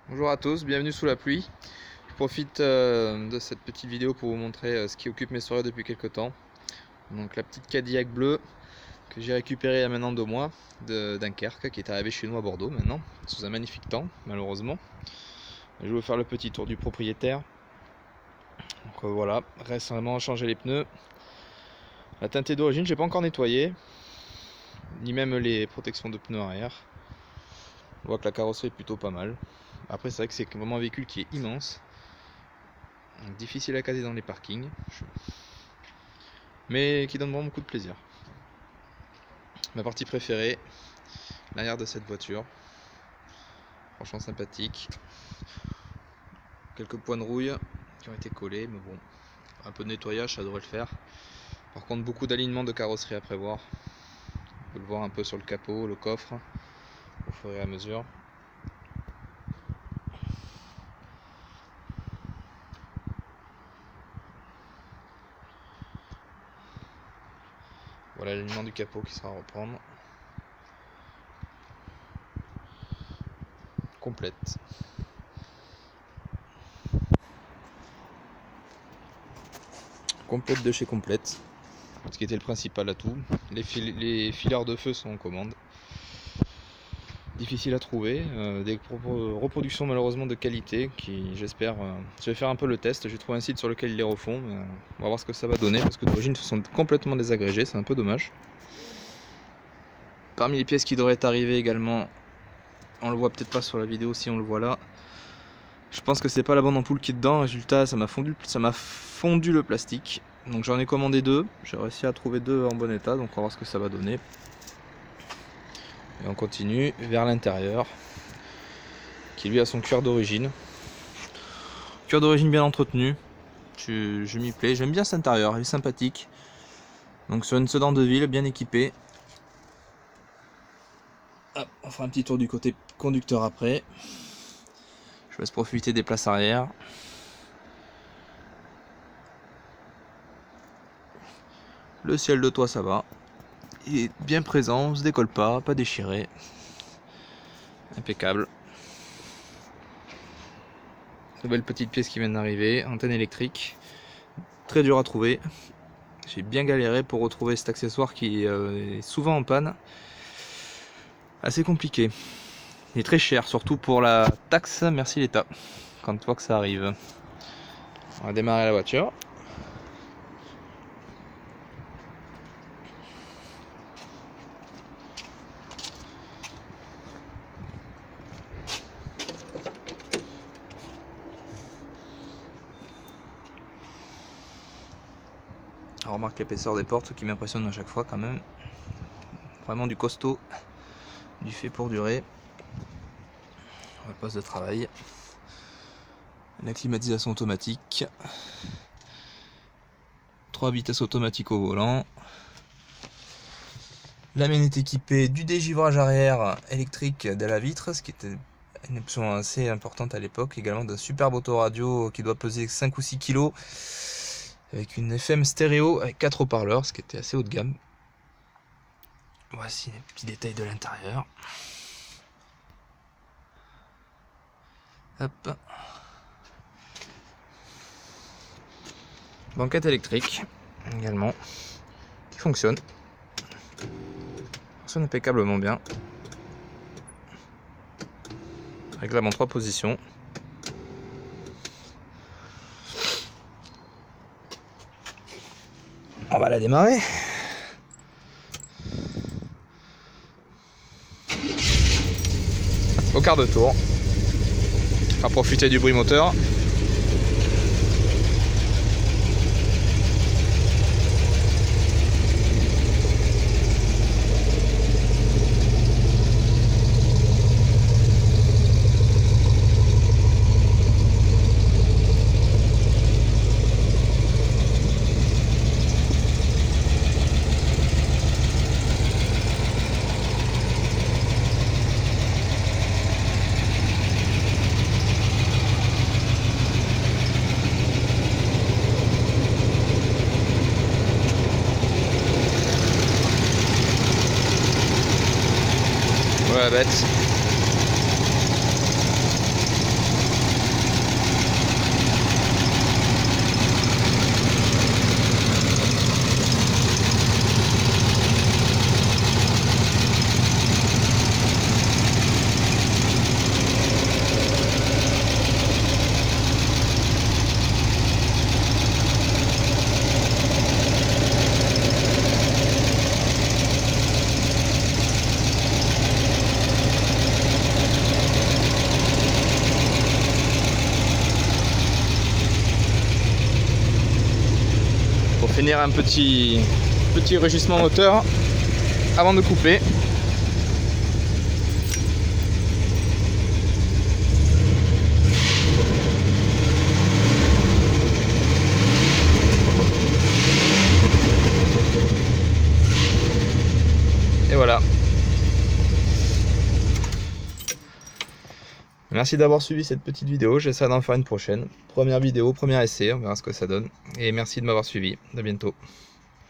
Bonjour à tous, bienvenue sous la pluie. Je profite de cette petite vidéo pour vous montrer ce qui occupe mes soirées depuis quelques temps. Donc la petite Cadillac bleue que j'ai récupérée il y a maintenant 2 mois de Dunkerque, qui est arrivée chez nous à Bordeaux maintenant, sous un magnifique temps malheureusement. Je vais vous faire le petit tour du propriétaire. Donc voilà, récemment changé les pneus. La teintée d'origine, je n'ai pas encore nettoyé, ni même les protections de pneus arrière. On voit que la carrosserie est plutôt pas mal. Après c'est vrai que c'est vraiment un véhicule qui est immense, donc difficile à caser dans les parkings, mais qui donne vraiment beaucoup de plaisir. Ma partie préférée, l'arrière de cette voiture, franchement sympathique. Quelques points de rouille qui ont été collés, mais bon, un peu de nettoyage ça devrait le faire. Par contre beaucoup d'alignement de carrosserie à prévoir. On peut le voir un peu sur le capot, le coffre, au fur et à mesure. Voilà l'alignement du capot qui sera à reprendre. Complète. Complète de chez Complète. Ce qui était le principal atout. Les fileurs de feu sont en commande. Difficile à trouver. Des reproductions malheureusement de qualité qui j'espère. Je vais faire un peu le test. J'ai trouvé un site sur lequel ils les refont. On va voir ce que ça va donner parce que d'origine ils sont complètement désagrégés. C'est un peu dommage. Parmi les pièces qui devraient arriver également, on le voit peut-être pas sur la vidéo si on le voit là. Je pense que c'est pas la bonne ampoule qui est dedans. Résultat, ça m'a fondu le plastique. Donc j'en ai commandé 2. J'ai réussi à trouver 2 en bon état. Donc on va voir ce que ça va donner. Et on continue vers l'intérieur, qui lui a son cuir d'origine. Cuir d'origine bien entretenu. Je m'y plais. J'aime bien cet intérieur. Il est sympathique. Donc sur une sedan de ville bien équipée. Hop, on fera un petit tour du côté conducteur après. Je laisse profiter des places arrière. Le ciel de toit ça va. Il est bien présent, on se décolle pas déchiré. Impeccable. Nouvelle petite pièce qui vient d'arriver, antenne électrique. Très dur à trouver. J'ai bien galéré pour retrouver cet accessoire qui est souvent en panne. Assez compliqué. Il est très cher, surtout pour la taxe, merci l'État, quand on voit que ça arrive. On va démarrer la voiture. On remarque l'épaisseur des portes, ce qui m'impressionne à chaque fois quand même. Vraiment du costaud, du fait pour durer. Le poste de travail. La climatisation automatique. 3 vitesses automatiques au volant. La mienne est équipée du dégivrage arrière électrique de la vitre, ce qui était une option assez importante à l'époque. Également d'un superbe autoradio qui doit peser 5 ou 6 kg. Avec une FM stéréo avec 4 haut-parleurs, ce qui était assez haut de gamme. Voici les petits détails de l'intérieur. Hop. Banquette électrique également qui fonctionne impeccablement bien. Réglable en 3 positions. On va la démarrer. Au quart de tour. On va profiter du bruit moteur. Voilà la bête. pour finir un petit rugissement moteur avant de couper. Et voilà. Merci d'avoir suivi cette petite vidéo, j'essaierai d'en faire une prochaine. Première vidéo, premier essai, on verra ce que ça donne. Et merci de m'avoir suivi, à bientôt.